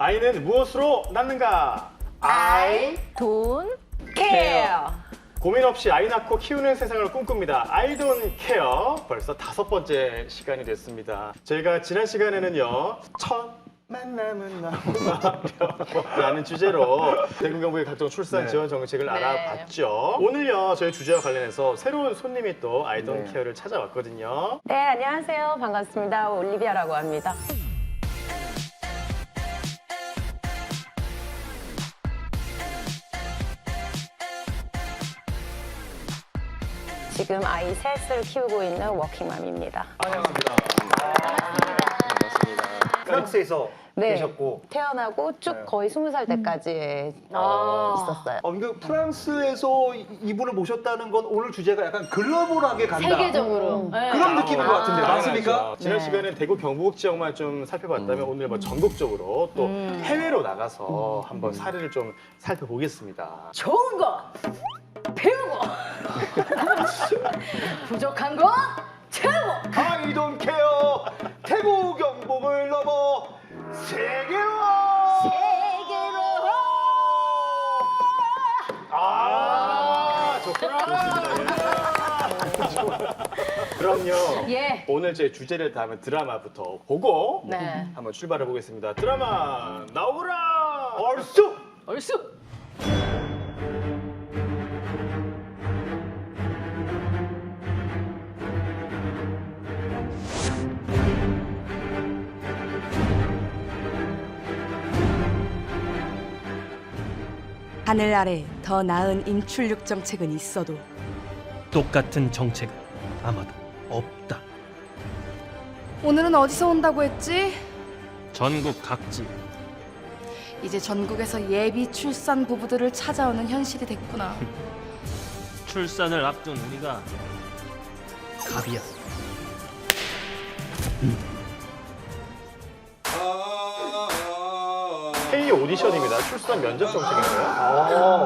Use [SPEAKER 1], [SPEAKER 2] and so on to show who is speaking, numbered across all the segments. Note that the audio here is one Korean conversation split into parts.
[SPEAKER 1] 아이는 무엇으로 낳는가?
[SPEAKER 2] I
[SPEAKER 3] 돈,
[SPEAKER 2] care.
[SPEAKER 1] 고민 없이 아이 낳고 키우는 세상을 꿈꿉니다. I don't care. 벌써 5번째 시간이 됐습니다. 저희가 지난 시간에는요. 첫 만남은 나무라는 주제로 대구경북의 각종 출산 지원 정책을 알아봤죠. 오늘요. 저희 주제와 관련해서 새로운 손님이 또 I don't care를 찾아왔거든요.
[SPEAKER 3] 네, 안녕하세요. 반갑습니다. 올리비아라고 합니다. 지금 아이 셋을 키우고 있는 워킹맘입니다.
[SPEAKER 4] 환영합니다. 반갑습니다. 프랑스에서
[SPEAKER 3] 네,
[SPEAKER 4] 계셨고.
[SPEAKER 3] 태어나고 쭉 거의 20살 때까지 있었어요.
[SPEAKER 4] 그 프랑스에서 이분을 모셨다는 건 오늘 주제가 약간 글로벌하게 간다.
[SPEAKER 2] 세계적으로. 네.
[SPEAKER 4] 그런 느낌인 것 같은데 맞습니까?
[SPEAKER 1] 당연하죠. 지난 시간엔 대구 경북 지역만 좀 살펴봤다면 오늘 뭐 전국적으로 또 해외로 나가서 한번 사례를 좀 살펴보겠습니다.
[SPEAKER 2] 좋은 거 배우고 부족한 거 채우고.
[SPEAKER 4] I don't care. 태국 경북을 넘어 세계로.
[SPEAKER 1] 좋습니다. 그럼요.
[SPEAKER 2] 예.
[SPEAKER 1] 오늘 제 주제를 담은 드라마부터 보고
[SPEAKER 2] 네.
[SPEAKER 1] 한번 출발해 보겠습니다. 드라마 나오라. 얼쑤.
[SPEAKER 2] 얼쑤.
[SPEAKER 5] 하늘 아래 더 나은 인출육 정책은 있어도
[SPEAKER 6] 똑같은 정책은 아마도 없다.
[SPEAKER 5] 오늘은 어디서 온다고 했지?
[SPEAKER 6] 전국 각지
[SPEAKER 5] 이제 전국에서 예비 출산 부부들을 찾아오는 현실이 됐구나.
[SPEAKER 6] 출산을 앞둔 우리가 갑이야.
[SPEAKER 1] K 오디션입니다. 출산 면접 정책인가요?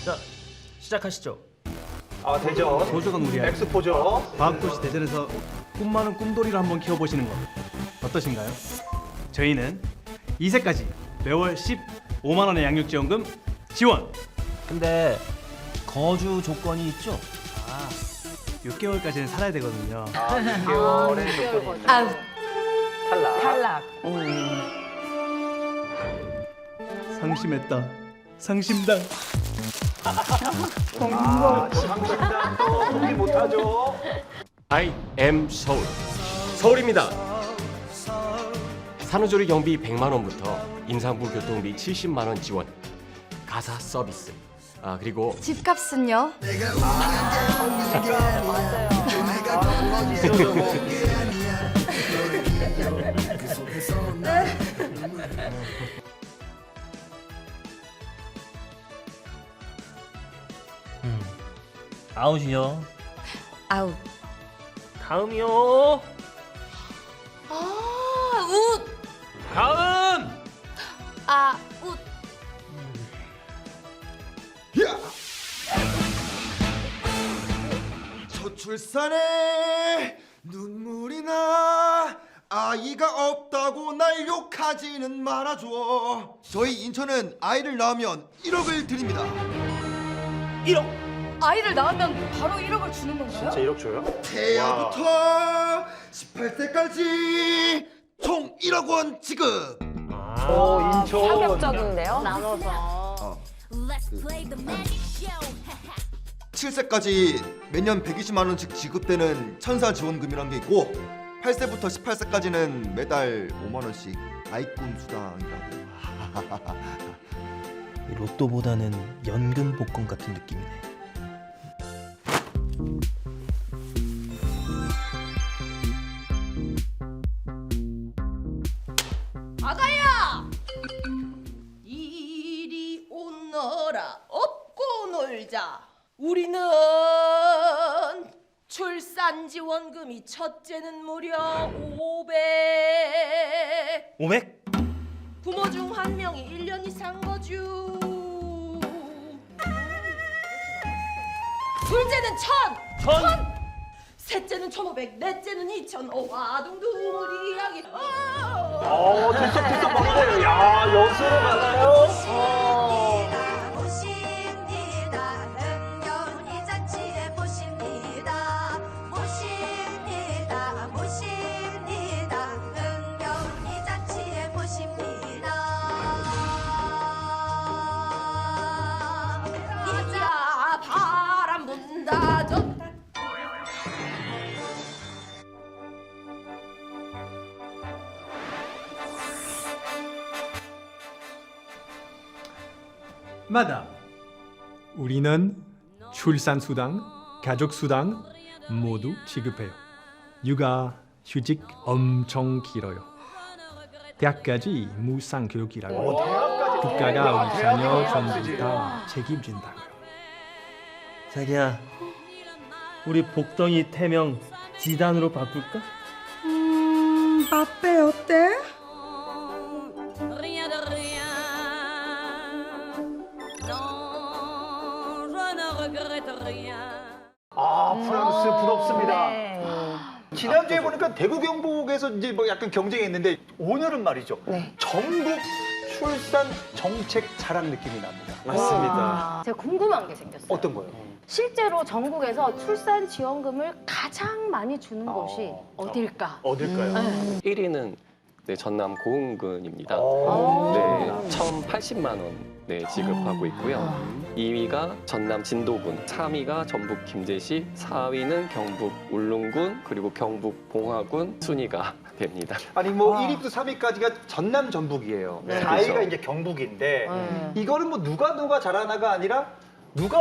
[SPEAKER 6] 자, 시작하시죠.
[SPEAKER 4] 대전.
[SPEAKER 6] 도저건 우리 아이.
[SPEAKER 4] 엑스포죠.
[SPEAKER 6] 과학도시 대전에서 꿈 많은 꿈돌이를 한번 키워보시는 건 어떠신가요? 저희는 2세까지 매월 15만 원의 양육지원금 지원.
[SPEAKER 7] 근데 거주 조건이 있죠?
[SPEAKER 6] 6개월까지는 살아야 되거든요.
[SPEAKER 4] 6개월의 조건이
[SPEAKER 5] 아우,
[SPEAKER 4] 탈락.
[SPEAKER 3] 탈락.
[SPEAKER 6] 상심했다. 상심당.
[SPEAKER 4] 상심당 또 포기 못하죠.
[SPEAKER 8] I am 서울. 서울입니다. 산후조리 경비 100만 원부터 임산부 교통비 70만 원 지원. 가사 서비스. 그리고
[SPEAKER 5] 집값은요?
[SPEAKER 7] 아웃이요.
[SPEAKER 5] 아웃.
[SPEAKER 6] 다음이요.
[SPEAKER 5] 웃.
[SPEAKER 6] 다음.
[SPEAKER 5] 웃.
[SPEAKER 9] 저출산에 눈물이 나 아이가 없다고 날 욕하지는 말아줘. 저희 인천은 아이를 낳으면 1억을 드립니다.
[SPEAKER 6] 1억.
[SPEAKER 5] 아이를 낳으면 바로 1억을 주는 건가요?
[SPEAKER 1] 진짜 1억 줘요?
[SPEAKER 9] 태아부터 18세까지 총 1억 원 지급.
[SPEAKER 4] 인천.
[SPEAKER 3] 파격적인데요?
[SPEAKER 2] 나눠서.
[SPEAKER 9] 7세까지 매년 120만 원씩 지급되는 천사 지원금이란 게 있고 8세부터 18세까지는 매달 5만 원씩 아이꿈 수당이라고.
[SPEAKER 7] 로또보다는 연금 복권 같은 느낌이네.
[SPEAKER 2] 아가야! 이리 오너라 업고 놀자. 우리는 출산 출산지원금이 첫째는 무려 500.
[SPEAKER 7] 500?
[SPEAKER 2] 부모 중 한 명이 1년 이상 거주. 둘째는 1000. 셋째는 1500. 넷째는 2000. 오와둥둥우리하기.
[SPEAKER 4] 들썩들썩 먹네요. 야, 여수로 가나요?
[SPEAKER 2] 야 바람 분다 좋다.
[SPEAKER 10] 마담, 우리는 출산수당, 가족수당 모두 지급해요. 육아 휴직 엄청 길어요. 대학까지 무상 교육이라고
[SPEAKER 1] 대학까지
[SPEAKER 10] 국가가 우리 자녀
[SPEAKER 1] 대학까지.
[SPEAKER 10] 전부 다 책임진다고요.
[SPEAKER 7] 자기야, 우리 복덩이 태명 지단으로 바꿀까?
[SPEAKER 5] 맛배 어때?
[SPEAKER 4] 프랑스 부럽습니다.
[SPEAKER 3] 네.
[SPEAKER 4] 지난주에 보니까 대구 경북에서 이제 뭐 약간 경쟁했는데 오늘은 말이죠.
[SPEAKER 3] 네.
[SPEAKER 4] 전국 출산 정책 자랑 느낌이 납니다.
[SPEAKER 1] 맞습니다.
[SPEAKER 3] 제가 궁금한 게 생겼어요.
[SPEAKER 4] 어떤 거요?
[SPEAKER 3] 실제로 전국에서 출산 지원금을 가장 많이 주는 곳이 어딜까?
[SPEAKER 1] 어딜까요?
[SPEAKER 8] 1위는 전남 고흥군입니다.
[SPEAKER 4] 오.
[SPEAKER 8] 네, 1,080만 원 지급하고 있고요. 2위가 전남 진도군, 3위가 전북 김제시, 4위는 경북 울릉군, 그리고 경북 봉화군 순위가 됩니다.
[SPEAKER 4] 아니 뭐 1위부터 3위까지가 전남 전북이에요.
[SPEAKER 1] 네.
[SPEAKER 4] 4위가
[SPEAKER 8] 그렇죠.
[SPEAKER 4] 이제 경북인데
[SPEAKER 3] 네.
[SPEAKER 4] 이거는 뭐 누가 잘하나가 아니라 누가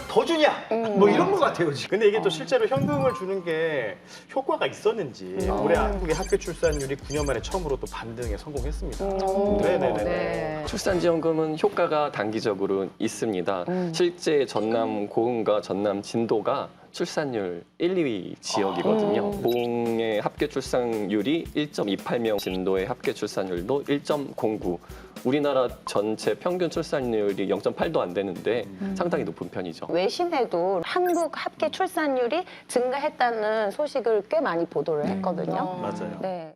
[SPEAKER 4] 더 주냐 뭐 이런 거 같아요 지금.
[SPEAKER 1] 근데 이게 또 실제로 현금을 주는 게 효과가 있었는지 올해 한국의 학교 출산율이 9년 만에 처음으로 또 반등에 성공했습니다. 네네네.
[SPEAKER 3] 네.
[SPEAKER 8] 출산지원금은 효과가 단기적으로 있습니다. 실제 전남 고흥과 전남 진도가 출산율 1, 2위 지역이거든요. 고흥의 합계 출산율이 1.28명, 진도의 합계 출산율도 1.09. 우리나라 전체 평균 출산율이 0.8도 안 되는데 상당히 높은 편이죠.
[SPEAKER 3] 외신에도 한국 합계 출산율이 증가했다는 소식을 꽤 많이 보도를 했거든요.
[SPEAKER 1] 맞아요.
[SPEAKER 3] 네.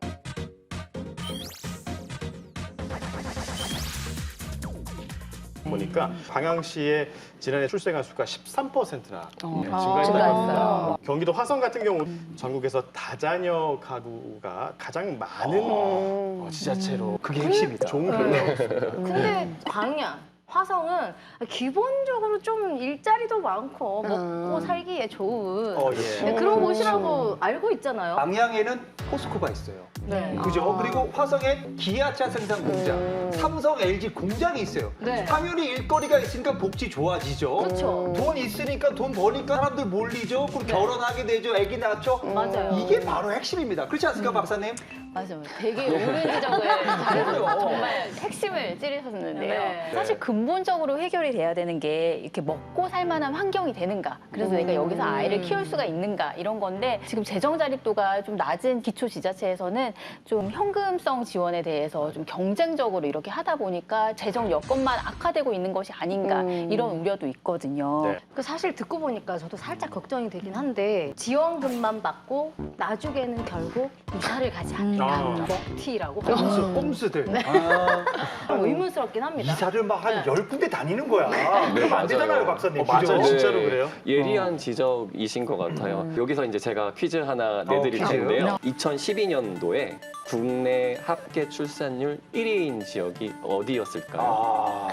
[SPEAKER 1] 보니까 광양시의 지난해 출생아 수가 13%나
[SPEAKER 3] 증가했어요.
[SPEAKER 1] 증가했다고. 경기도 화성 같은 경우 전국에서 다자녀 가구가 가장 많은 지자체로
[SPEAKER 4] 그게 핵심이다.
[SPEAKER 1] 좋은 결과였습니다.
[SPEAKER 3] 근데 광양, 화성은 기본적으로 좀 일자리도 많고 먹고 살기에 좋은
[SPEAKER 1] 예.
[SPEAKER 3] 네, 그런 곳이라고 알고 있잖아요.
[SPEAKER 4] 방향에는 포스코가 있어요.
[SPEAKER 3] 네.
[SPEAKER 4] 그죠? 그리고 화성에 기아차 생산 공장, 삼성, LG 공장이 있어요.
[SPEAKER 3] 네.
[SPEAKER 4] 당연히 일거리가 있으니까 복지 좋아지죠.
[SPEAKER 3] 그렇죠.
[SPEAKER 4] 돈 있으니까 돈 버니까 사람들 몰리죠. 그럼 결혼하게 되죠. 아기 낳죠.
[SPEAKER 3] 맞아요.
[SPEAKER 4] 이게 바로 핵심입니다. 그렇지 않습니까, 박사님?
[SPEAKER 3] 맞아요. 되게 오랜 지적을 잘해서
[SPEAKER 4] 그래요.
[SPEAKER 3] 정말 핵심을 찌르셨는데요.
[SPEAKER 2] 네.
[SPEAKER 3] 사실 근본적으로 해결이 돼야 되는 게 이렇게 먹고 살 만한 환경이 되는가. 그래서 내가 여기서 아이를 키울 수가 있는가 이런 건데 지금 재정 자립도가 좀 낮은 기초 지자체에서는 좀 현금성 지원에 대해서 좀 경쟁적으로 이렇게 하다 보니까 재정 여건만 악화되고 있는 것이 아닌가 이런 우려도 있거든요.
[SPEAKER 1] 네.
[SPEAKER 3] 그 사실 듣고 보니까 저도 살짝 걱정이 되긴 한데 지원금만 받고 나중에는 결국 이사를 가지 않는다. 먹튀라고
[SPEAKER 4] 꼼수들. 아,
[SPEAKER 3] 의문스럽긴 합니다.
[SPEAKER 4] 이사를 막 한 10군데 다니는 거야. 그러면 안 되잖아요, 박사님.
[SPEAKER 1] 맞아요.
[SPEAKER 4] 그죠?
[SPEAKER 1] 진짜로 그래요?
[SPEAKER 8] 예리한 지적이신 것 같아요. 여기서 이제 제가 퀴즈 하나 내드릴
[SPEAKER 4] 퀴즈.
[SPEAKER 8] 텐데요. 2012년도에 국내 합계 출산율 1위인 지역이 어디였을까요?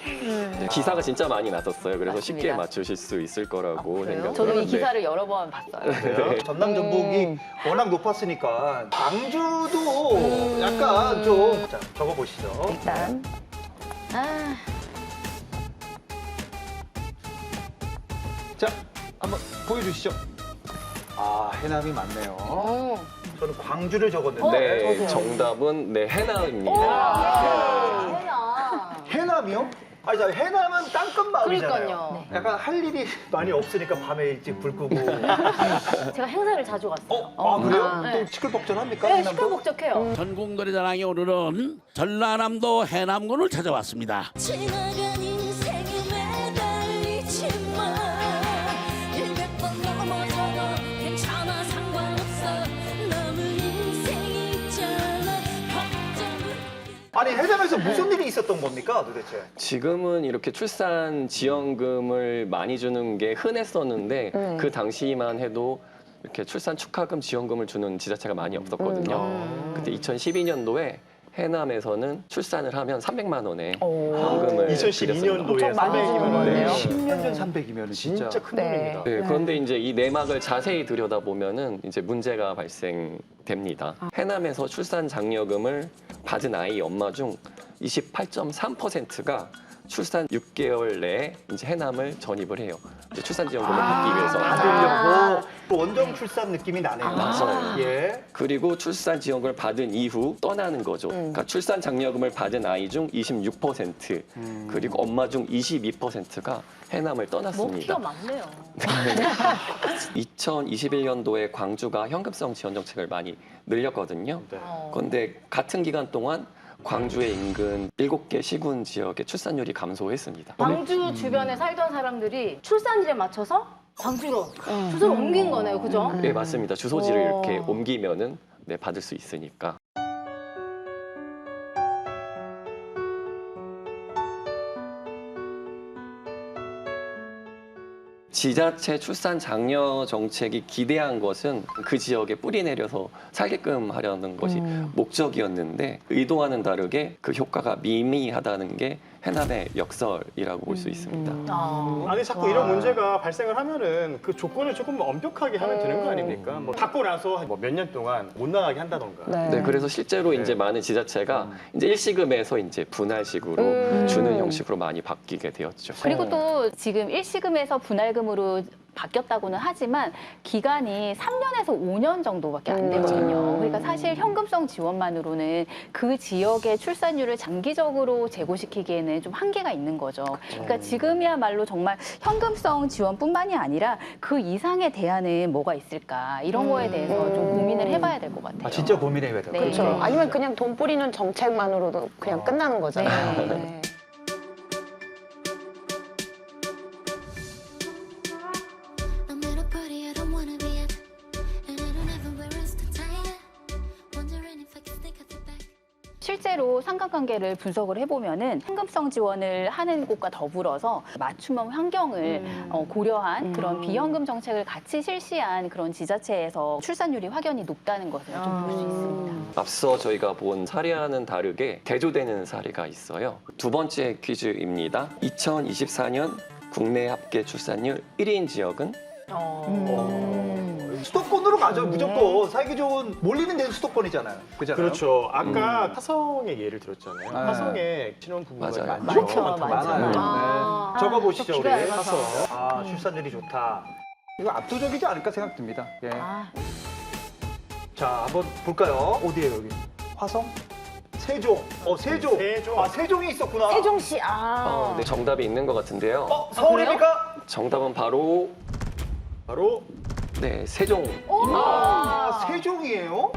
[SPEAKER 8] 네, 기사가 진짜 많이 났었어요. 그래서 쉽게
[SPEAKER 3] 맞습니다.
[SPEAKER 8] 맞추실 수 있을 거라고 생각을
[SPEAKER 3] 저도 이
[SPEAKER 8] 하는데
[SPEAKER 3] 기사를 여러 번 봤어요.
[SPEAKER 1] 그래요?
[SPEAKER 4] 전남 전북이 워낙 높았으니까 광주도 약간 좀 자, 적어보시죠.
[SPEAKER 3] 일단
[SPEAKER 4] 자, 한번 보여주시죠. 아, 해남이 많네요. 저는 광주를 적었는데
[SPEAKER 8] 네, 정답은 해남입니다.
[SPEAKER 4] 해남이요? 아니, 저 해남은 땅끝 마을이잖아요.
[SPEAKER 2] 그러니까요.
[SPEAKER 4] 약간 할 일이 많이 없으니까 밤에 일찍 불 끄고.
[SPEAKER 3] 제가 행사를 자주 갔어요.
[SPEAKER 4] 아, 그래요?
[SPEAKER 3] 네.
[SPEAKER 4] 또 시끌벅적합니까?
[SPEAKER 3] 네,
[SPEAKER 4] 해남도?
[SPEAKER 3] 시끌벅적해요.
[SPEAKER 11] 전국놀이자랑에 오늘은 전라남도 해남군을 찾아왔습니다.
[SPEAKER 2] 지나간 인생에 매달리지마 100번 넘어져도 괜찮아 상관없어 남은 인생이 있잖아 걱정은
[SPEAKER 4] 아니, 해남에서 무슨 일이 있었던 겁니까, 도대체?
[SPEAKER 8] 지금은 이렇게 출산 지원금을 많이 주는 게 흔했었는데 그 당시만 해도 이렇게 출산 축하금 지원금을 주는 지자체가 많이 없었거든요. 그때 2012년도에 해남에서는 출산을 하면 300만 원의 현금을
[SPEAKER 1] 2012년도에
[SPEAKER 3] 많이
[SPEAKER 1] 300이면
[SPEAKER 3] 주는데요.
[SPEAKER 4] 10년 전 300이면 진짜.
[SPEAKER 1] 진짜 큰
[SPEAKER 3] 네.
[SPEAKER 1] 돈입니다.
[SPEAKER 8] 네, 그런데 이제 이 내막을 자세히 들여다보면은 이제 문제가 발생됩니다. 해남에서 출산 장려금을 받은 아이 엄마 중 28.3%가 출산 6개월 내에 이제 해남을 전입을 해요. 이제 출산 지원금을 받기 위해서.
[SPEAKER 4] 받으려고 원정 출산 느낌이 나네요.
[SPEAKER 8] 맞아요.
[SPEAKER 4] 예.
[SPEAKER 8] 그리고 출산 지원금을 받은 이후 떠나는 거죠. 그러니까 출산 장려금을 받은 아이 중 26%, 그리고 엄마 중 22%가 해남을
[SPEAKER 3] 뭐
[SPEAKER 8] 떠났습니다.
[SPEAKER 3] 티가 많네요.
[SPEAKER 8] 2021년도에 광주가 현금성 지원 정책을 많이 늘렸거든요.
[SPEAKER 1] 네.
[SPEAKER 8] 그런데 같은 기간 동안 광주의 인근 7개 시군 지역의 출산율이 감소했습니다.
[SPEAKER 3] 광주 주변에 살던 사람들이 출산일에 맞춰서 광주로 주소를 옮긴 거네요, 그죠?
[SPEAKER 8] 네, 맞습니다. 주소지를
[SPEAKER 3] 오.
[SPEAKER 8] 이렇게 옮기면은 네, 받을 수 있으니까. 지자체 출산 장려 정책이 기대한 것은 그 지역에 뿌리 내려서 살게끔 하려는 것이 목적이었는데 의도와는 다르게 그 효과가 미미하다는 게 해남의 역설이라고 볼 수 있습니다.
[SPEAKER 1] 아니 자꾸 이런 문제가 발생을 하면은 그 조건을 조금 엄격하게 하면 되는 거 아닙니까? 뭐 받고 나서 뭐 몇 년 동안 못 나가게 한다던가.
[SPEAKER 8] 네, 그래서 실제로 이제 많은 지자체가 이제 일시금에서 이제 분할식으로 주는 형식으로 많이 바뀌게 되었죠.
[SPEAKER 3] 그리고 또 지금 일시금에서 분할금으로 바뀌었다고는 하지만 기간이 3년에서 5년 정도밖에 안 되거든요. 그러니까 사실 현금성 지원만으로는 그 지역의 출산율을 장기적으로 제고시키기에는 좀 한계가 있는 거죠. 그러니까 지금이야말로 정말 현금성 지원뿐만이 아니라 그 이상의 대안은 뭐가 있을까 이런 거에 대해서 좀 고민을 해봐야 될 것 같아요.
[SPEAKER 4] 아, 진짜 고민해야 돼요.
[SPEAKER 3] 네.
[SPEAKER 12] 그렇죠. 아니면 그냥 돈 뿌리는 정책만으로도 그냥 끝나는 거잖아요.
[SPEAKER 3] 네.
[SPEAKER 12] 네.
[SPEAKER 2] I'm at a party I don't wanna be at and I don't ever wear else to tie it wondering if I can sneak out the back
[SPEAKER 3] 실제로 상관관계를 분석을 해보면은 현금성 지원을 하는 곳과 더불어서 맞춤형 환경을 고려한 그런 비현금 정책을 같이 실시한 그런 지자체에서 출산율이 확연히 높다는 것을 좀 볼 수 있습니다.
[SPEAKER 8] 앞서 저희가 본 사례와는 다르게 대조되는 사례가 있어요. 두 번째 퀴즈입니다. 2024년 국내 합계 출산율 1위 지역은
[SPEAKER 4] 수도권으로 가죠, 무조건. 살기 좋은, 몰리는 데는 수도권이잖아요. 그잖아요.
[SPEAKER 1] 그렇죠. 아까 화성의 예를 들었잖아요.
[SPEAKER 4] 네.
[SPEAKER 1] 화성에 신혼부부가
[SPEAKER 8] 맞아요.
[SPEAKER 1] 많죠.
[SPEAKER 4] 많아요.
[SPEAKER 3] 아.
[SPEAKER 4] 네. 적어보시죠, 우리.
[SPEAKER 3] 비가 얇아서.
[SPEAKER 4] 화성. 아, 출산율이 좋다. 이거 압도적이지 않을까 생각됩니다. 예.
[SPEAKER 3] 아,
[SPEAKER 4] 자, 한번 볼까요? 어디에요, 여기? 화성? 세종. 세종.
[SPEAKER 1] 세종.
[SPEAKER 4] 아, 세종이 있었구나.
[SPEAKER 12] 세종시,
[SPEAKER 8] 네, 정답이 있는 것 같은데요.
[SPEAKER 4] 서울입니까?
[SPEAKER 8] 정답은 바로 네, 세종.
[SPEAKER 4] 아, 세종이에요?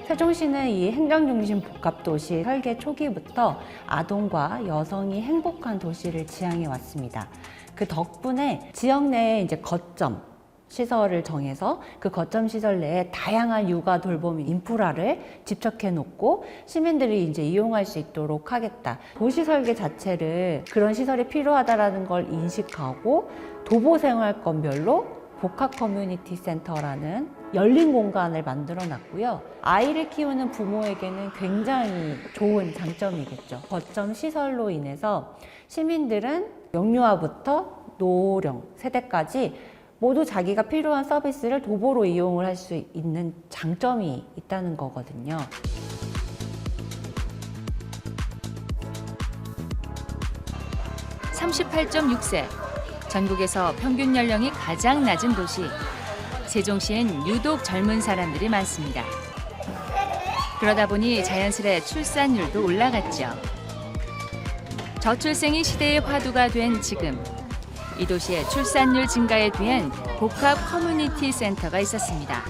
[SPEAKER 13] 세종시는 이 행정중심 복합도시 설계 초기부터 아동과 여성이 행복한 도시를 지향해 왔습니다. 그 덕분에 지역 내에 이제 거점 시설을 정해서 그 거점 시설 내에 다양한 육아 돌봄 인프라를 집착해 놓고 시민들이 이제 이용할 수 있도록 하겠다. 도시 설계 자체를 그런 시설이 필요하다라는 걸 인식하고 도보 생활권별로 복합 커뮤니티 센터라는 열린 공간을 만들어 놨고요. 아이를 키우는 부모에게는 굉장히 좋은 장점이겠죠. 거점 시설로 인해서 시민들은 영유아부터 노령 세대까지 모두 자기가 필요한 서비스를 도보로 이용을 할 수 있는 장점이 있다는 거거든요.
[SPEAKER 14] (38.6세) 전국에서 평균 연령이 가장 낮은 도시 세종시엔 유독 젊은 사람들이 많습니다. 그러다 보니 자연스레 출산율도 올라갔죠. 저출생이 시대의 화두가 된 지금, 이 도시의 출산율 증가에 위한 복합 커뮤니티 센터가 있었습니다.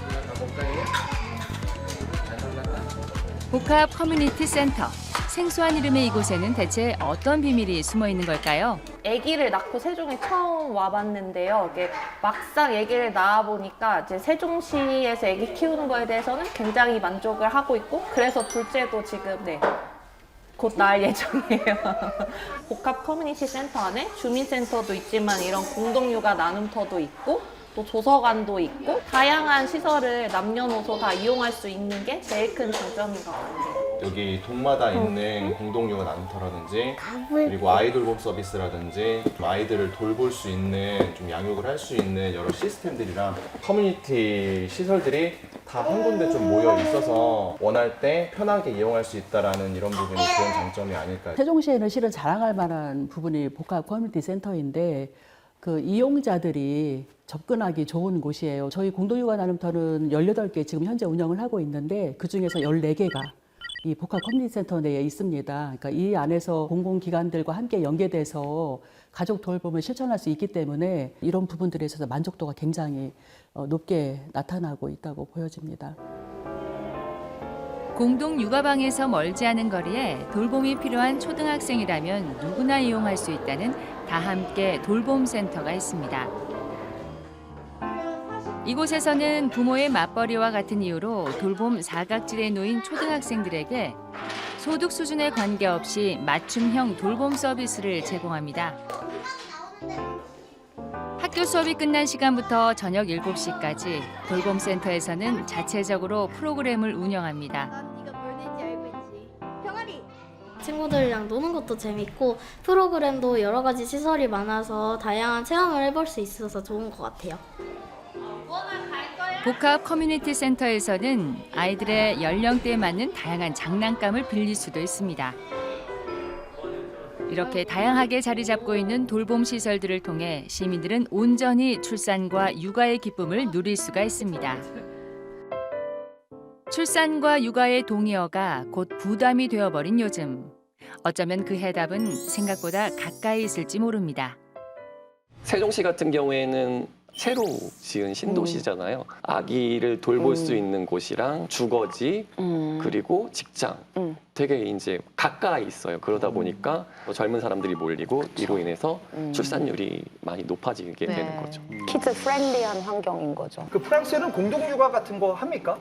[SPEAKER 14] 복합 커뮤니티 센터. 생소한 이름의 이곳에는 대체 어떤 비밀이 숨어 있는 걸까요?
[SPEAKER 12] 아기를 낳고 세종에 처음 와봤는데요. 이게 막상 아기를 낳아 보니까 이제 세종시에서 아기 키우는 거에 대해서는 굉장히 만족을 하고 있고, 그래서 둘째도 지금 곧 낳을 예정이에요. 복합 커뮤니티 센터 안에 주민센터도 있지만 이런 공동육아 나눔터도 있고 또 도서관도 있고 다양한 시설을 남녀노소 다 이용할 수 있는 게 제일 큰 장점인 것 같아요.
[SPEAKER 15] 여기 동마다 있는 공동육아 나눔터라든지 그리고 아이돌봄 서비스라든지 좀 아이들을 돌볼 수 있는 좀 양육을 할 수 있는 여러 시스템들이랑 커뮤니티 시설들이 다 한 군데 좀 모여 있어서 원할 때 편하게 이용할 수 있다라는 이런 부분이 좋은 장점이 아닐까.
[SPEAKER 16] 세종시에는 실은 자랑할 만한 부분이 복합 커뮤니티 센터인데 그 이용자들이 접근하기 좋은 곳이에요. 저희 공동육아 나눔터는 18개 지금 현재 운영을 하고 있는데 그중에서 14개가 이 복합 커뮤니티 센터 내에 있습니다. 그러니까 이 안에서 공공기관들과 함께 연계돼서 가족 돌봄을 실천할 수 있기 때문에 이런 부분들에 있어서 만족도가 굉장히 높게 나타나고 있다고 보여집니다.
[SPEAKER 14] 공동 육아방에서 멀지 않은 거리에 돌봄이 필요한 초등학생이라면 누구나 이용할 수 있다는 다함께 돌봄센터가 있습니다. 이곳에서는 부모의 맞벌이와 같은 이유로 돌봄 사각지대에 놓인 초등학생들에게 소득 수준에 관계없이 맞춤형 돌봄 서비스를 제공합니다. 학교 수업이 끝난 시간부터 저녁 7시까지 돌봄센터에서는 자체적으로 프로그램을 운영합니다.
[SPEAKER 17] 친구들이랑 노는 것도 재밌고 프로그램도 여러 가지 시설이 많아서 다양한 체험을 해볼 수 있어서 좋은 것 같아요.
[SPEAKER 14] 복합 커뮤니티 센터에서는 아이들의 연령대에 맞는 다양한 장난감을 빌릴 수도 있습니다. 이렇게 다양하게 자리 잡고 있는 돌봄 시설들을 통해 시민들은 온전히 출산과 육아의 기쁨을 누릴 수가 있습니다. 출산과 육아의 동의어가 곧 부담이 되어버린 요즘. 어쩌면 그 해답은 생각보다 가까이 있을지 모릅니다.
[SPEAKER 8] 세종시 같은 경우에는 새로 지은 신도시잖아요. 아기를 돌볼 수 있는 곳이랑 주거지 그리고 직장 되게 이제 가까이 있어요. 그러다 보니까 젊은 사람들이 몰리고 이로 인해서 출산율이 많이 높아지게 되는 거죠.
[SPEAKER 12] 키즈 프렌들리한 환경인 거죠.
[SPEAKER 4] 그 프랑스에는 공동육아 같은 거 합니까?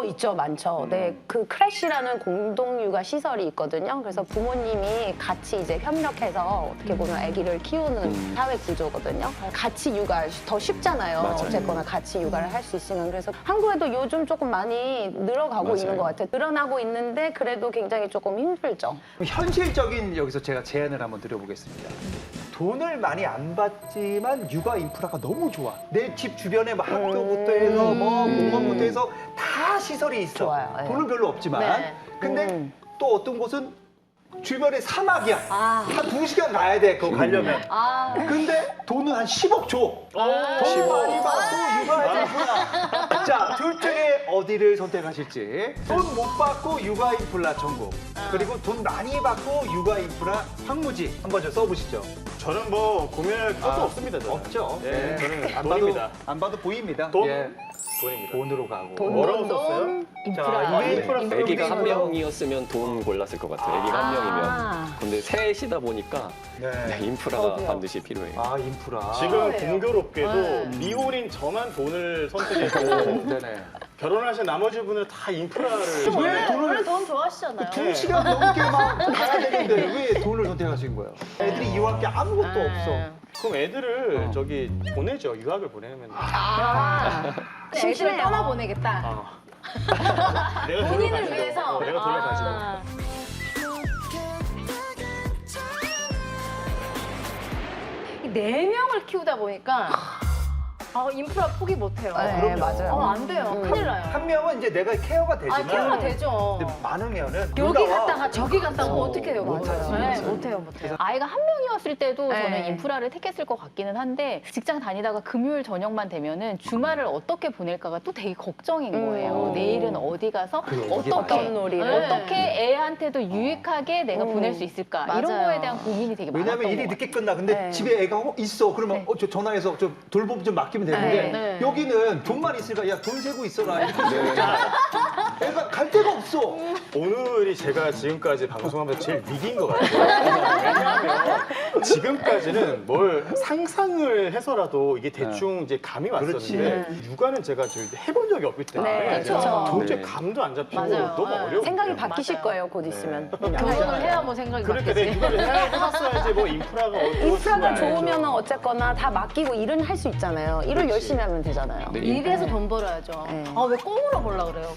[SPEAKER 12] 있죠, 많죠. 네, 그 크래쉬라는 공동육아 시설이 있거든요. 그래서 부모님이 같이 이제 협력해서 어떻게 보면 아기를 키우는 사회 구조거든요. 같이 육아 더 쉽잖아요.
[SPEAKER 8] 맞아요.
[SPEAKER 12] 어쨌거나 같이 육아를 할 수 있으면. 그래서 한국에도 요즘 조금 많이 늘어가고
[SPEAKER 8] 맞아요.
[SPEAKER 12] 있는 것 같아요. 늘어나고 있는데 그래도 굉장히 조금 힘들죠.
[SPEAKER 4] 현실적인 여기서 제가 제안을 한번 드려보겠습니다. 돈을 많이 안 받지만 육아 인프라가 너무 좋아. 내 집 주변에 뭐 학교부터 해서 뭐 공원부터 해서 다 시설이 있어.
[SPEAKER 12] 좋아요. 네.
[SPEAKER 4] 돈은 별로 없지만.
[SPEAKER 12] 네.
[SPEAKER 4] 근데 또 어떤 곳은 주변에 사막이야. 한 2시간 가야 돼, 그거 가려면. 근데 돈은 한 10억 줘. 돈 많이 받고 육아 인프라. 자, 둘 중에 어디를 선택하실지. 돈 못 받고 육아 인프라 전국. 그리고 돈 많이 받고 육아 인프라 황무지. 한번 좀 써보시죠.
[SPEAKER 1] 저는 뭐 고민할 것도 없습니다. 저는.
[SPEAKER 4] 없죠.
[SPEAKER 1] 네, 저는
[SPEAKER 4] 안
[SPEAKER 1] 돈입니다.
[SPEAKER 4] 봐도, 안 봐도 보입니다.
[SPEAKER 1] 돈?
[SPEAKER 4] 예.
[SPEAKER 1] 돈입니다.
[SPEAKER 4] 돈으로 가고.
[SPEAKER 1] 뭐라고 썼어요?
[SPEAKER 12] 인프라.
[SPEAKER 1] 이게 인프라
[SPEAKER 8] 아기가 한 명이었으면 돈 골랐을 것 같아요. 아기가 한 명이면. 근데 셋이다 보니까
[SPEAKER 4] 네.
[SPEAKER 8] 인프라가 반드시 필요해요.
[SPEAKER 4] 아, 인프라.
[SPEAKER 1] 지금 공교롭게도 미혼인 저만 돈을 선택했고
[SPEAKER 4] 네네.
[SPEAKER 1] 결혼하신 나머지 분은 다 인프라를
[SPEAKER 4] 왜 돈을
[SPEAKER 3] 돈 좋아하시잖아요.
[SPEAKER 4] 2시간 넘게 막 가야 되는데 왜 돈을 선택하신 거예요? 애들이 이용할 게 아무것도 없어.
[SPEAKER 1] 그럼 애들을 저기 보내죠. 유학을 보내면
[SPEAKER 3] 애들을 떠나보내겠다.
[SPEAKER 1] 내가
[SPEAKER 3] 본인을
[SPEAKER 1] 돌려가지고.
[SPEAKER 3] 위해서.
[SPEAKER 1] 내가 돌려가지고.
[SPEAKER 3] 이 4명을 키우다 보니까
[SPEAKER 12] 인프라 포기 못해요.
[SPEAKER 4] 네, 맞아요.
[SPEAKER 12] 안 돼요. 큰일 나요.
[SPEAKER 4] 한 명은 이제 내가 케어가 되지만
[SPEAKER 12] 케어가 되죠.
[SPEAKER 4] 근데 많으면은
[SPEAKER 12] 여기
[SPEAKER 4] 놀러와.
[SPEAKER 12] 갔다가 저기 갔다가 어떻게 해요?
[SPEAKER 4] 못하지.
[SPEAKER 12] 네, 못해요.
[SPEAKER 3] 아이가 한 명이었을 때도 저는
[SPEAKER 12] 네.
[SPEAKER 3] 인프라를 택했을 것 같기는 한데 직장 다니다가 금요일 저녁만 되면은 주말을 어떻게 보낼까가 또 되게 걱정인 거예요. 내일은 어디 가서 어떻게
[SPEAKER 12] 놀이를.
[SPEAKER 3] 어떻게 애한테도 유익하게 내가 보낼 수 있을까 이런
[SPEAKER 12] 맞아요.
[SPEAKER 3] 거에 대한 고민이 되게 많았던
[SPEAKER 4] 왜냐면 일이
[SPEAKER 3] 것
[SPEAKER 4] 늦게 끝나. 근데
[SPEAKER 3] 네.
[SPEAKER 4] 집에 애가 있어. 그러면 저 전화해서 좀 돌봄 좀 맡기면 되는데
[SPEAKER 3] 네. 네.
[SPEAKER 4] 여기는 돈만 있으니까 야 돈 세고 있어라. 이렇게 되니까 애가 갈 데가 없어.
[SPEAKER 1] 오늘이 제가 지금까지 방송하면서 제일 위기인 것 같아요. 왜냐하면 지금까지는 뭘 상상을 해서라도 이게 대충 이제 감이 왔었는데 육아는 제가 제일 해본 적이 없기 때문에
[SPEAKER 18] 네, 그렇죠.
[SPEAKER 1] 도저히
[SPEAKER 8] 네.
[SPEAKER 1] 감도 안 잡히고
[SPEAKER 12] 맞아요.
[SPEAKER 1] 너무
[SPEAKER 12] 네.
[SPEAKER 1] 어려워요.
[SPEAKER 18] 생각이 바뀌실 거예요, 곧 있으면.
[SPEAKER 12] 결혼을 해야 뭐 생각이
[SPEAKER 1] 그렇게
[SPEAKER 12] 바뀌지.
[SPEAKER 1] 내 육아를 해봤어야지 뭐 인프라가 어떻고
[SPEAKER 18] 인프라가 좋으면 어쨌거나 다 맡기고 일은 할 수 있잖아요. 일을
[SPEAKER 1] 그렇지.
[SPEAKER 18] 열심히 하면 되잖아요.
[SPEAKER 8] 네.
[SPEAKER 12] 일해서 돈 벌어야죠.
[SPEAKER 18] 네.
[SPEAKER 12] 왜 꽁으로 벌라 그래요?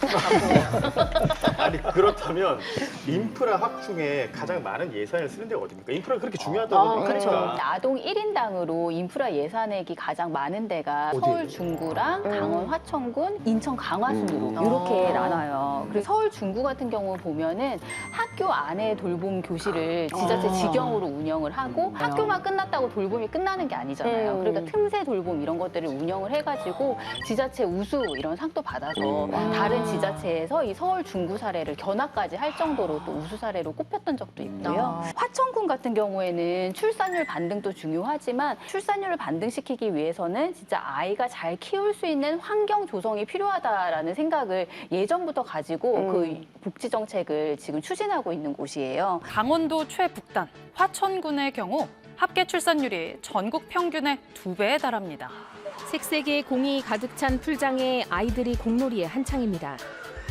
[SPEAKER 1] 아니 그렇다면 인프라 확충에 가장 많은 예산을 쓰는 데가 어디입니까? 인프라가 그렇게 중요하다고
[SPEAKER 3] 그렇죠.
[SPEAKER 1] 생각하니까.
[SPEAKER 3] 아동 1인당으로 인프라 예산액이 가장 많은 데가 서울 중구랑 강원 화천군, 인천 강화순으로 이렇게 나눠요. 그래서 서울 중구 같은 경우 보면은 학교 안에 돌봄 교실을 지자체 직영으로 운영을 하고 학교만 끝났다고 돌봄이 끝나는 게 아니잖아요. 그러니까 틈새 돌봄 이런 것들을 운영을 해가지고 지자체 우수 이런 상도 받아서 다른 지자체에서 이 서울 중구 사례를 견학까지 할 정도로 또 우수 사례로 꼽혔던 적도 있고요. 화천군 같은 경우에는 출산율 반등도 중요하지만 출산율을 반등시키기 위해서는 진짜 아이가 잘 키울 수 있는 환경 조성이 필요하다라는 생각을 예전부터 가지고 그 복지 정책을 지금 추진하고 있는 곳이에요.
[SPEAKER 19] 강원도 최북단 화천군의 경우 합계 출산율이 전국 평균의 2배에 달합니다.
[SPEAKER 20] 색색의 공이 가득 찬 풀장에 아이들이 공놀이에 한창입니다.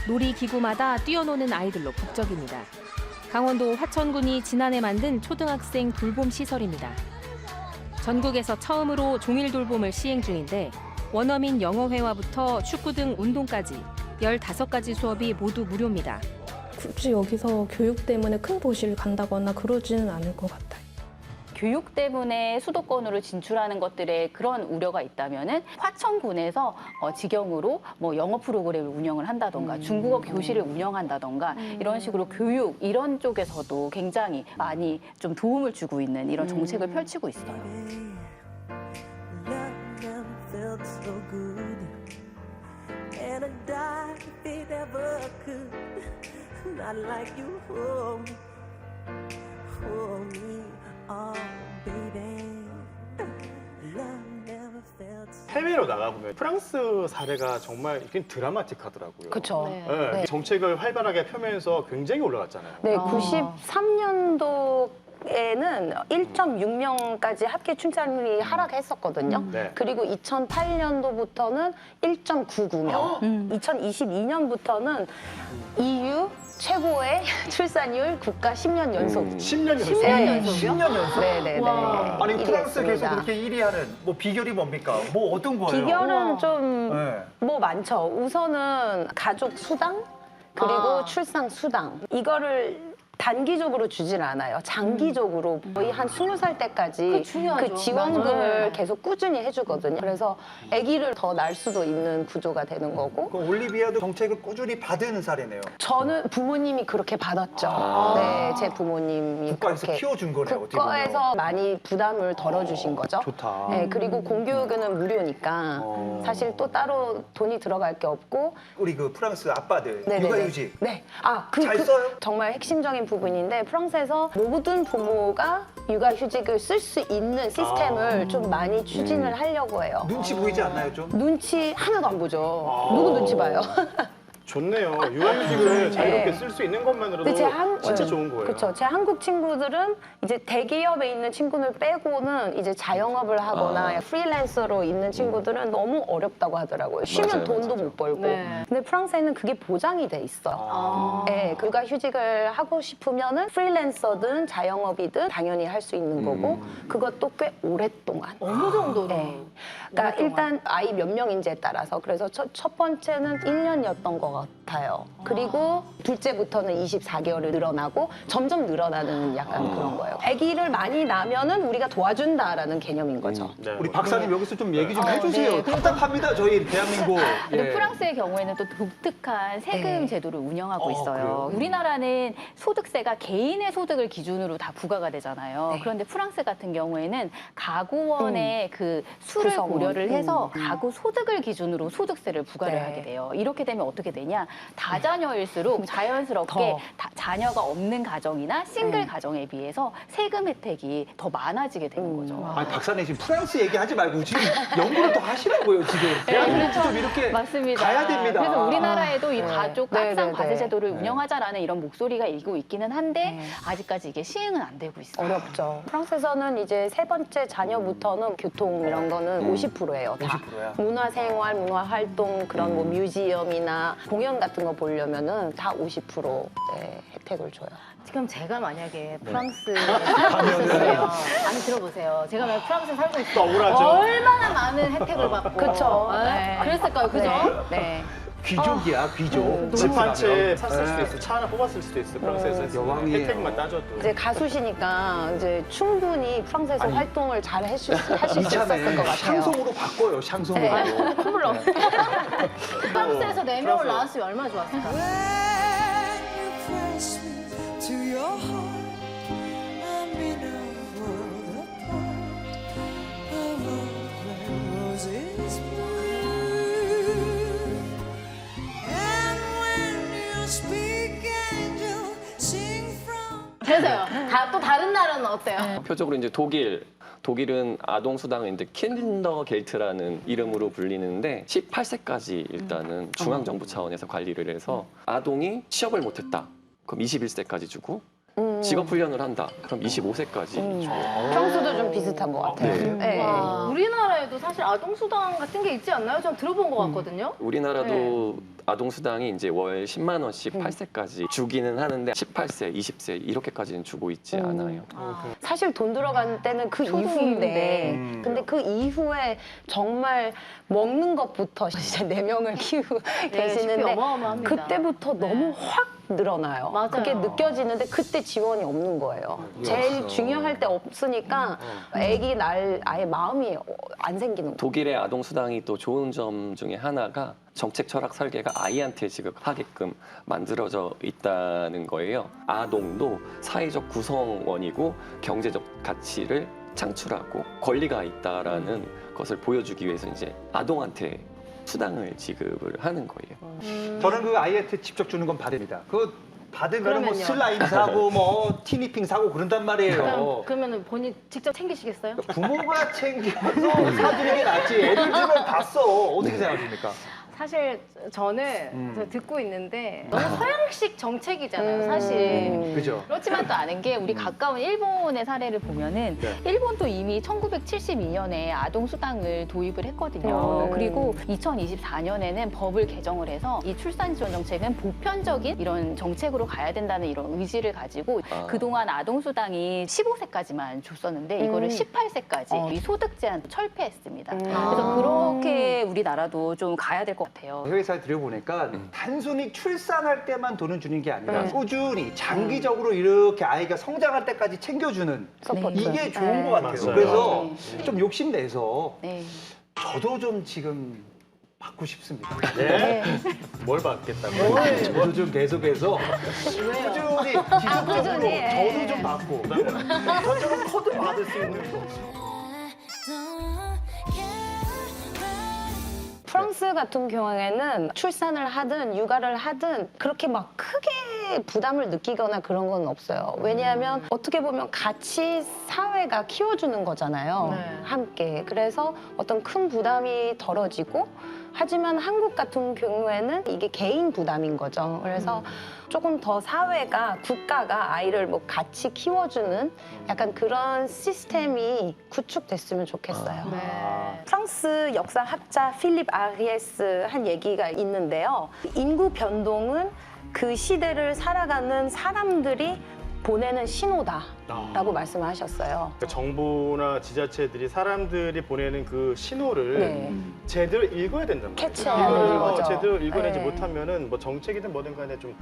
[SPEAKER 20] 놀이기구마다 뛰어노는 아이들로 북적입니다. 강원도 화천군이 지난해 만든 초등학생 돌봄 시설입니다. 전국에서 처음으로 종일 돌봄을 시행 중인데 원어민 영어회화부터 축구 등 운동까지 15가지 수업이 모두 무료입니다.
[SPEAKER 21] 굳이 여기서 교육 때문에 큰 도시를 간다거나 그러지는 않을 것 같아요.
[SPEAKER 3] 교육 때문에 수도권으로 진출하는 것들에 그런 우려가 있다면은 화천군에서 직영으로 뭐 영어 프로그램을 운영을 한다던가 중국어 교실을 운영한다던가 이런 식으로 교육 이런 쪽에서도 굉장히 많이 좀 도움을 주고 있는 이런 정책을 펼치고 있어요.
[SPEAKER 1] 해외로 나가보면 프랑스 사례가 정말 굉장히 드라마틱하더라고요.
[SPEAKER 18] 그쵸.
[SPEAKER 1] 네,
[SPEAKER 18] 네.
[SPEAKER 1] 정책을 활발하게 펴면서 굉장히 올라갔잖아요.
[SPEAKER 18] 네, 93년도에는 1.6명까지 합계 출산율이 하락했었거든요.
[SPEAKER 1] 네.
[SPEAKER 18] 그리고 2008년도부터는 1.99명, 2022년부터는 EU 최고의 출산율 국가 10년 연속.
[SPEAKER 1] 10년 연속?
[SPEAKER 18] 10년
[SPEAKER 4] 연속이요? 10년 연속?
[SPEAKER 18] 네네네.
[SPEAKER 4] 아니
[SPEAKER 18] 일위
[SPEAKER 4] 프랑스 계속
[SPEAKER 18] 했습니다.
[SPEAKER 4] 그렇게 1위 하는 뭐 비결이 뭡니까? 뭐 어떤 거예요?
[SPEAKER 18] 비결은 좀
[SPEAKER 4] 네.
[SPEAKER 18] 뭐 많죠. 우선은 가족 수당 그리고 출산 수당 이거를 단기적으로 주질 않아요. 장기적으로 거의 한 20살 때까지 그 지원금을
[SPEAKER 12] 맞아요.
[SPEAKER 18] 계속 꾸준히 해주거든요. 그래서 아기를 더 낳을 수도 있는 구조가 되는 거고.
[SPEAKER 4] 그 올리비아도 정책을 꾸준히 받은 사례네요.
[SPEAKER 18] 저는 부모님이 그렇게 받았죠. 네, 제 부모님이
[SPEAKER 4] 국가에서
[SPEAKER 18] 그렇게
[SPEAKER 4] 키워준 거네요. 어떻게 보면.
[SPEAKER 18] 국가에서 많이 부담을 덜어주신 거죠.
[SPEAKER 4] 좋다.
[SPEAKER 18] 네, 그리고 공교육은 무료니까 사실 또 따로 돈이 들어갈 게 없고.
[SPEAKER 4] 우리 그 프랑스 아빠들
[SPEAKER 18] 네네네.
[SPEAKER 4] 육아휴직
[SPEAKER 18] 네.
[SPEAKER 4] 잘 써요?
[SPEAKER 18] 정말 핵심적인 부분인데 프랑스에서 모든 부모가 육아휴직을 쓸 수 있는 시스템을 좀 많이 추진을 하려고 해요.
[SPEAKER 4] 눈치 보이지 않나요 좀?
[SPEAKER 18] 눈치 하나도 안 보죠. 누구 눈치 봐요?
[SPEAKER 1] 좋네요. 육아휴직을 자유롭게
[SPEAKER 18] 네.
[SPEAKER 1] 쓸 수 있는 것만으로도
[SPEAKER 18] 근데
[SPEAKER 1] 진짜 좋은 거예요.
[SPEAKER 18] 그렇죠. 제 한국 친구들은 이제 대기업에 있는 친구들 빼고는 이제 자영업을 하거나 프리랜서로 있는 친구들은 너무 어렵다고 하더라고요. 쉬면
[SPEAKER 1] 맞아요,
[SPEAKER 18] 돈도 못 벌고.
[SPEAKER 12] 네.
[SPEAKER 18] 근데 프랑스에는 그게 보장이 돼 있어. 네, 육아휴직을 하고 싶으면은 프리랜서든 자영업이든 당연히 할 수 있는 거고 그것도 꽤 오랫동안.
[SPEAKER 12] 어느 정도로?
[SPEAKER 18] 네. 그러니까 일단 아이 몇 명인지에 따라서 그래서 첫 번째는 1년이었던 것 같아요. 그리고 둘째부터는 24개월을 늘어나고 점점 늘어나는 약간 그런 거예요. 아기를 많이 낳으면은 우리가 도와준다라는 개념인 거죠.
[SPEAKER 4] 우리 박사님 여기서 좀 얘기 좀 해주세요. 답답합니다, 저희 대한민국.
[SPEAKER 3] 그리고
[SPEAKER 4] 예.
[SPEAKER 3] 프랑스의 경우에는 또 독특한 세금 제도를 운영하고 있어요.
[SPEAKER 4] 그래요?
[SPEAKER 3] 우리나라는 소득세가 개인의 소득을 기준으로 다 부과가 되잖아요. 그런데 프랑스 같은 경우에는 가구원의 그 수를
[SPEAKER 18] 구성원.
[SPEAKER 3] 고려를 해서 가구 소득을 기준으로 소득세를 부과를 하게 돼요. 이렇게 되면 어떻게 되냐? 다자녀일수록 자연스럽게 자녀가 없는 가정이나 싱글 가정에 비해서 세금 혜택이 더 많아지게 되는 거죠.
[SPEAKER 4] 아니, 박사님 지금 프랑스 얘기하지 말고 지금 연구를 더 하시라고요, 지금. 대한민국 좀 이렇게
[SPEAKER 3] 맞습니다.
[SPEAKER 4] 가야 됩니다.
[SPEAKER 3] 그래서 우리나라에도 이
[SPEAKER 18] 네.
[SPEAKER 3] 가족
[SPEAKER 18] 네,
[SPEAKER 3] 합산
[SPEAKER 18] 네,
[SPEAKER 3] 과세
[SPEAKER 18] 네.
[SPEAKER 3] 제도를 운영하자라는 이런 목소리가 일고 있기는 한데 아직까지 이게 시행은 안 되고 있어요.
[SPEAKER 18] 어렵죠. 프랑스에서는 이제 세 번째 자녀부터는 교통 이런 거는 50%예요. 다.
[SPEAKER 4] 50%야.
[SPEAKER 18] 문화생활, 문화활동 그런 뭐 뮤지엄이나 공연 같은 거 보려면은 다 50% 혜택을 줘요.
[SPEAKER 21] 지금 제가 만약에
[SPEAKER 1] 네.
[SPEAKER 21] 프랑스에 살고 있었어요. 아니 들어보세요. 제가 만약 프랑스에 살고 있었어요.
[SPEAKER 1] 억울하죠.
[SPEAKER 21] 얼마나 많은 혜택을 받고.
[SPEAKER 18] 그쵸.
[SPEAKER 21] 네. 그랬을까요, 그죠?
[SPEAKER 3] 네.
[SPEAKER 4] 귀족이야, 귀족.
[SPEAKER 1] 집 한 채
[SPEAKER 4] 네.
[SPEAKER 1] 샀을 수도 있어. 차 하나 뽑았을 수도 있어. 프랑스에서
[SPEAKER 4] 여왕이에요.
[SPEAKER 1] 혜택만 따져도.
[SPEAKER 18] 이제 가수시니까 이제 충분히 프랑스에서
[SPEAKER 4] 아니,
[SPEAKER 18] 활동을 잘 하실 수 있었을
[SPEAKER 4] 이참에
[SPEAKER 18] 것 같아요.
[SPEAKER 4] 샹송으로 바꿔요, 샹송으로.
[SPEAKER 21] 콧물 나. 프랑스에서 4명을
[SPEAKER 1] 프랑스.
[SPEAKER 21] 낳았으면 얼마나 좋았을까? 그래서요. 또 다른 나라는 어때요?
[SPEAKER 8] 대표적으로 이제 독일은 아동 수당은 이제 킨더겔트라는 이름으로 불리는데 18세까지 일단은 중앙 정부 차원에서 관리를 해서 아동이 취업을 못했다. 그럼 21세까지 주고 직업 훈련을 한다. 그럼 25세까지 주고.
[SPEAKER 18] 프랑스도 좀 비슷한 것 같아요.
[SPEAKER 8] 네.
[SPEAKER 18] 네.
[SPEAKER 21] 와, 우리나라에도 사실 아동수당 같은 게 있지 않나요? 전 들어본 것 같거든요.
[SPEAKER 8] 우리나라도 아동 수당이 이제 월 10만 원씩 8세까지 주기는 하는데 18세, 20세 이렇게까지는 주고 있지 않아요.
[SPEAKER 18] 사실 돈 들어간 때는 그
[SPEAKER 3] 초등인데.
[SPEAKER 18] 이후인데 근데 그 이후에 정말 먹는 것부터 진짜 4명을 키우고
[SPEAKER 21] 식비
[SPEAKER 18] 계시는데
[SPEAKER 21] 어마어마합니다.
[SPEAKER 18] 그때부터 너무 확 늘어나요.
[SPEAKER 21] 맞아요.
[SPEAKER 18] 그게 느껴지는데 그때 지원이 없는 거예요. 제일 중요할 때 없으니까 아기 날 아예 마음이 안 생기는 거예요.
[SPEAKER 8] 독일의 아동 수당이 또 좋은 점 중에 하나가 정책 철학 설계가 아이한테 지급하게끔 만들어져 있다는 거예요. 아동도 사회적 구성원이고 경제적 가치를 창출하고 권리가 있다라는 것을 보여주기 위해서 이제 아동한테 수당을 지급을 하는 거예요.
[SPEAKER 4] 저는 그 아이한테 직접 주는 건 받습니다. 그거 받으면 뭐
[SPEAKER 21] 그러면요?
[SPEAKER 4] 슬라임 사고 뭐 티니핑 사고 그런단 말이에요.
[SPEAKER 21] 그러면 본인 직접 챙기시겠어요?
[SPEAKER 4] 부모가 챙겨서 사주는 게 낫지. 애들 집을 봤어. 어떻게 생각하십니까?
[SPEAKER 21] 사실 저는 저 듣고 있는데 너무 서양식 정책이잖아요, 사실.
[SPEAKER 4] 그죠?
[SPEAKER 3] 그렇지만 또 아는 게 우리 가까운 일본의 사례를 보면은 일본도 이미 1972년에 아동 수당을 도입을 했거든요. 그리고 2024년에는 법을 개정을 해서 이 출산 지원 정책은 보편적인 이런 정책으로 가야 된다는 이런 의지를 가지고 그동안 아동 수당이 15세까지만 줬었는데 이거를 18세까지 이 소득 제한 철폐했습니다. 그래서 그렇게 우리나라도 좀 가야 될 것 같아요.
[SPEAKER 4] 회사에 들여보니까 단순히 출산할 때만 돈을 주는 게 아니라 꾸준히 장기적으로 이렇게 아이가 성장할 때까지 챙겨주는
[SPEAKER 18] 서포트.
[SPEAKER 4] 이게 좋은 것 같아요.
[SPEAKER 1] 맞아요.
[SPEAKER 4] 그래서 좀 욕심내서
[SPEAKER 3] 네.
[SPEAKER 4] 저도 좀 지금 받고 싶습니다.
[SPEAKER 1] 네. 뭘 받겠다고?
[SPEAKER 4] 저도 좀 계속해서 꾸준히 지속적으로 저도 좀 받고 저처럼 커도 받을 수 있는 거.
[SPEAKER 18] 프랑스 같은 경우에는 출산을 하든 육아를 하든 그렇게 막 크게 부담을 느끼거나 그런 건 없어요. 왜냐하면 어떻게 보면 같이 사회가 키워주는 거잖아요. 함께. 그래서 어떤 큰 부담이 덜어지고 하지만 한국 같은 경우에는 이게 개인 부담인 거죠. 그래서 조금 더 사회가 국가가 아이를 뭐 같이 키워주는 약간 그런 시스템이 구축됐으면 좋겠어요. 프랑스 역사학자 필립 아리에스 한 얘기가 있는데요. 인구 변동은 그 시대를 살아가는 사람들이 보내는 신호다라고 말씀을 하셨어요.
[SPEAKER 1] 그러니까 정부나 지자체들이 사람들이 보내는 그 신호를
[SPEAKER 18] 네.
[SPEAKER 1] 제대로 읽어야 된단 말이에요.
[SPEAKER 18] 캐치해야 되는 거죠.
[SPEAKER 1] 제대로 읽어내지
[SPEAKER 18] 네.
[SPEAKER 1] 못하면은 뭐 정책이든 뭐든 간에 좀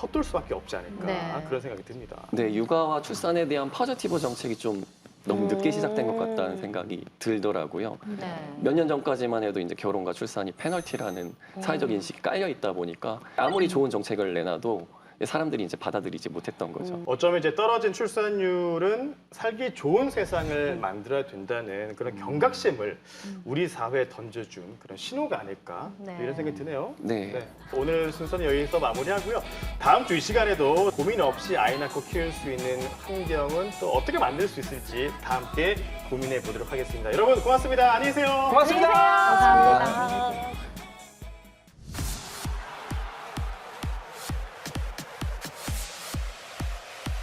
[SPEAKER 1] 헛돌 수밖에 없지 않을까
[SPEAKER 21] 네.
[SPEAKER 1] 그런 생각이 듭니다.
[SPEAKER 8] 네, 육아와 출산에 대한 퍼저티브 정책이 좀 너무 늦게 시작된 것 같다는 생각이 들더라고요.
[SPEAKER 21] 네.
[SPEAKER 8] 몇 년 전까지만 해도 이제 결혼과 출산이 페널티라는 사회적 인식이 깔려 있다 보니까 아무리 좋은 정책을 내놔도 사람들이 이제 받아들이지 못했던 거죠.
[SPEAKER 1] 어쩌면 이제 떨어진 출산율은 살기 좋은 세상을 만들어야 된다는 그런 경각심을 우리 사회에 던져준 그런 신호가 아닐까
[SPEAKER 21] 네.
[SPEAKER 1] 이런 생각이 드네요.
[SPEAKER 8] 네.
[SPEAKER 1] 오늘 순서는 여기서 마무리하고요. 다음 주 이 시간에도 고민 없이 아이 낳고 키울 수 있는 환경은 또 어떻게 만들 수 있을지 다 함께 고민해 보도록 하겠습니다. 여러분 고맙습니다. 안녕히 계세요.
[SPEAKER 4] 고맙습니다.
[SPEAKER 21] 감사합니다.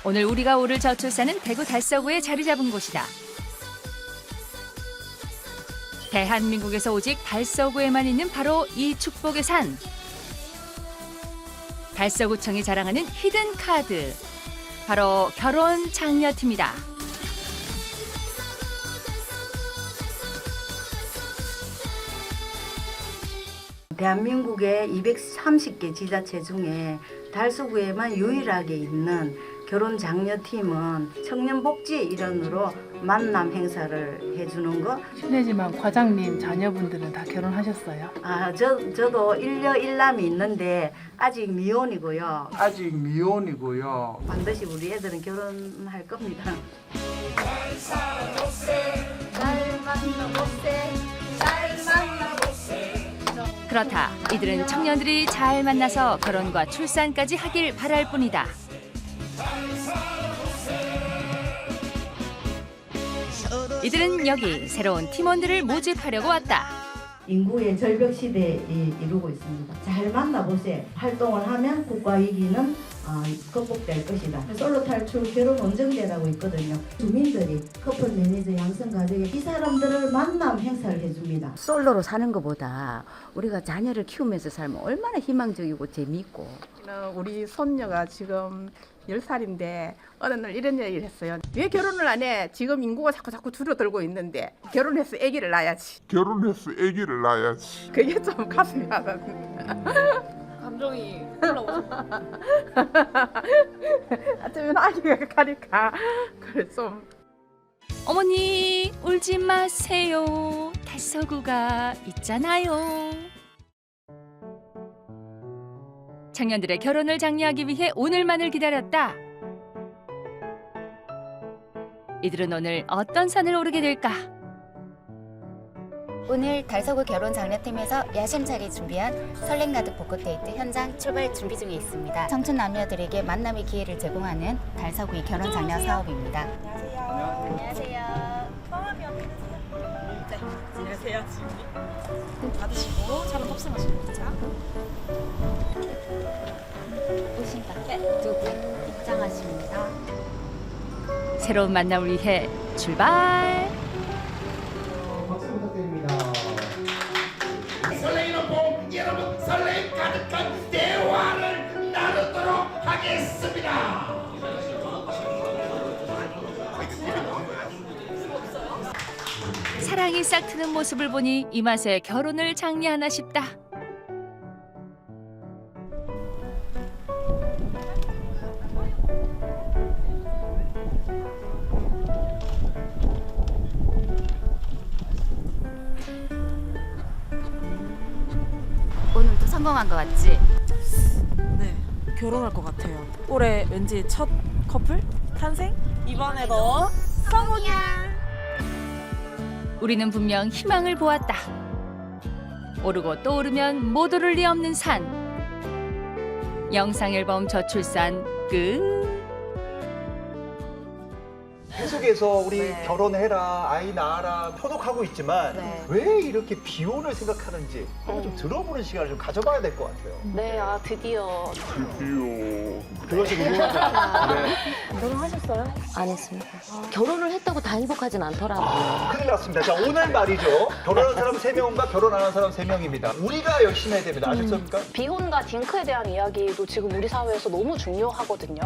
[SPEAKER 14] 오늘 우리가 오를 저출산은 대구 달서구에 자리 잡은 곳이다. 대한민국에서 오직 달서구에만 있는 바로 이 축복의 산. 달서구청이 자랑하는 히든 카드. 바로 결혼 장려팀이다.
[SPEAKER 6] 대한민국의 230개 지자체 중에 달서구에만 유일하게 있는 결혼 장려팀은 청년복지 일원으로 만남 행사를 해주는 거.
[SPEAKER 22] 실례지만 과장님 자녀분들은 다 결혼하셨어요?
[SPEAKER 6] 저도 일녀일남이 있는데 아직 미혼이고요.
[SPEAKER 23] 아직 미혼이고요.
[SPEAKER 6] 반드시 우리 애들은 결혼할 겁니다.
[SPEAKER 14] 그렇다. 이들은 청년들이 잘 만나서 결혼과 출산까지 하길 바랄 뿐이다. 이들은 여기 새로운 팀원들을 모집하려고 왔다.
[SPEAKER 6] 인구의 절벽 시대에 이루고 있습니다. 잘 만나보세요. 활동을 하면 국가 위기는 극복될 것이다. 솔로 탈출 결혼 원정대라고 있거든요. 주민들이 커플 매니저 양성 가족에 이 사람들을 만남 행사를 해줍니다.
[SPEAKER 24] 솔로로 사는 것보다 우리가 자녀를 키우면서 살면 얼마나 희망적이고 재미있고.
[SPEAKER 22] 우리 손녀가 지금 10살인데 어느 날 이런 얘기를 했어요. 왜 결혼을 안 해? 지금 인구가 자꾸 줄어들고 있는데 결혼해서 아기를 낳아야지.
[SPEAKER 23] 결혼해서 아기를 낳아야지.
[SPEAKER 22] 그게 좀 가슴이 아팠는데.
[SPEAKER 12] 감정이 올라오죠.
[SPEAKER 22] 어쩌면 아기가 가니까 그래 좀.
[SPEAKER 14] 어머니 울지 마세요. 달서구가 있잖아요. 청년들의 결혼을 장려하기 위해 오늘만을 기다렸다. 이들은 오늘 어떤 산을 오르게 될까?
[SPEAKER 25] 오늘 달서구 결혼 장려팀에서 야심차게 준비한 설렘 가득 벚꽃데이트 현장 출발 준비 중에 있습니다. 청춘 남녀들에게 만남의 기회를 제공하는 달서구의 결혼 장려 사업입니다.
[SPEAKER 12] 안녕하세요. 성함이 어떻게 되세요? 네, 안녕하세요. 지금 받으시고 차로 탑승하시면 되죠.
[SPEAKER 25] 오신 밖에 두 분 입장하십니다.
[SPEAKER 14] 새로운 만남을 위해 출발!
[SPEAKER 23] 박수 부탁드립니다.
[SPEAKER 11] 설레이는 봄 여러분 설레임 가득한 대화를 나누도록 하겠습니다.
[SPEAKER 14] 사랑이 싹트는 모습을 보니 이 맛에 결혼을 장려하나 싶다.
[SPEAKER 25] 오늘도 성공한 것 같지?
[SPEAKER 12] 네, 결혼할 것 같아요. 올해 왠지 첫 커플 탄생? 이번에도 성공이야.
[SPEAKER 14] 우리는 분명 희망을 보았다. 오르고 또 오르면 못 오를 리 없는 산. 영상앨범 저출산 끝.
[SPEAKER 4] 계속해서 우리 결혼해라, 아이 낳아라 표독하고 있지만 왜 이렇게 비혼을 생각하는지 한번 좀 들어보는 시간을 좀 가져봐야 될 것 같아요.
[SPEAKER 21] 네, 드디어.
[SPEAKER 4] 그것이 궁금하다. 네.
[SPEAKER 21] 결혼하셨어요? 안 했습니다. 결혼을 했다고 다 행복하진 않더라고요.
[SPEAKER 4] 큰일 났습니다. 자, 오늘 말이죠. 결혼한 사람 3명과 결혼 안 한 사람 3명입니다. 우리가 열심히 해야 됩니다. 아셨습니까?
[SPEAKER 21] 비혼과 딩크에 대한 이야기도 지금 우리 사회에서 너무 중요하거든요.